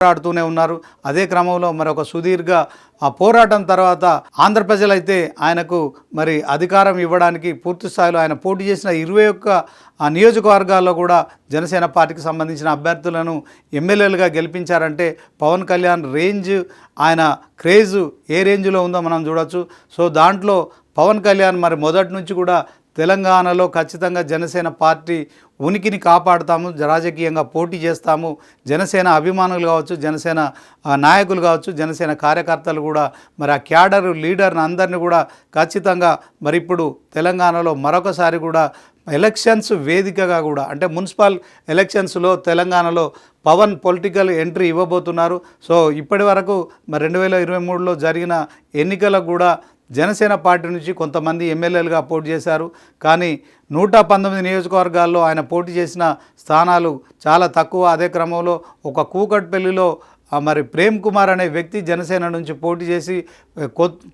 పోరాడుతూనే ఉన్నారు. అదే క్రమంలో మరొక సుదీర్ఘ పోరాటం తర్వాత ఆంధ్ర ప్రజలైతే ఆయనకు మరి అధికారం ఇవ్వడానికి పూర్తి స్థాయిలో ఆయన పోటీ చేసిన 21 నియోజకవర్గాల్లో కూడా జనసేన పార్టీకి సంబంధించిన అభ్యర్థులను ఎమ్మెల్యేలుగా గెలిపించారంటే పవన్ కళ్యాణ్ రేంజ్, ఆయన క్రేజు ఏ రేంజ్లో ఉందో మనం చూడొచ్చు. సో దాంట్లో పవన్ కళ్యాణ్ మరి మొదటి నుంచి కూడా తెలంగాణలో ఖచ్చితంగా జనసేన పార్టీ ఉనికిని కాపాడుతాము, రాజకీయంగా పోటీ చేస్తాము, జనసేన అభిమానులు కావచ్చు, జనసేన నాయకులు కావచ్చు, జనసేన కార్యకర్తలు కూడా మరి ఆ క్యాడరు లీడర్ని అందరినీ కూడా ఖచ్చితంగా మరి ఇప్పుడు తెలంగాణలో మరొకసారి కూడా ఎలక్షన్స్ వేదికగా కూడా అంటే మున్సిపల్ ఎలక్షన్స్లో తెలంగాణలో పవన్ పొలిటికల్ ఎంట్రీ ఇవ్వబోతున్నారు. సో ఇప్పటి వరకు మరి 2023లో జరిగిన ఎన్నికలకు కూడా జనసేన పార్టీ నుంచి కొంతమంది ఎమ్మెల్యేలుగా పోటీ చేశారు. కానీ 119 నియోజకవర్గాల్లో ఆయన పోటీ చేసిన స్థానాలు చాలా తక్కువ. అదే క్రమంలో ఒక కూకట్పల్లిలో మరి ప్రేమ్ కుమార్ అనే వ్యక్తి జనసేన నుంచి పోటీ చేసి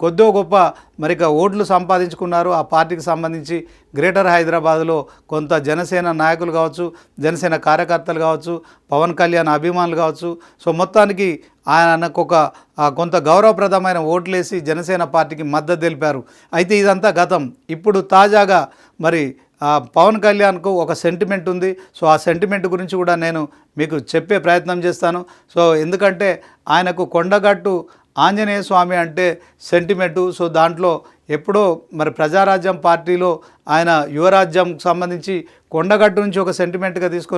కొద్దో గొప్ప మరిక ఓట్లు సంపాదించుకున్నారు. ఆ పార్టీకి సంబంధించి గ్రేటర్ హైదరాబాద్లో కొంత జనసేన నాయకులు కావచ్చు, జనసేన కార్యకర్తలు కావచ్చు, పవన్ కళ్యాణ్ అభిమానులు కావచ్చు, సో మొత్తానికి ఆయనకు కొంత గౌరవప్రదమైన ఓట్లేసి జనసేన పార్టీకి మద్దతు తెలిపారు. అయితే ఇదంతా గతం. ఇప్పుడు తాజాగా మరి పవన్ కళ్యాణ్కు ఒక సెంటిమెంట్ ఉంది. సో ఆ సెంటిమెంట్ గురించి కూడా నేను మీకు చెప్పే ప్రయత్నం చేస్తాను. సో ఎందుకంటే ఆయనకు కొండగట్టు ఆంజనేయ స్వామి అంటే సెంటిమెంటు. సో దాంట్లో ఎప్పుడో మరి ప్రజారాజ్యం పార్టీలో ఆయన యువరాజ్యం సంబంధించి కొండగట్టు నుంచి ఒక సెంటిమెంట్గా తీసుకొని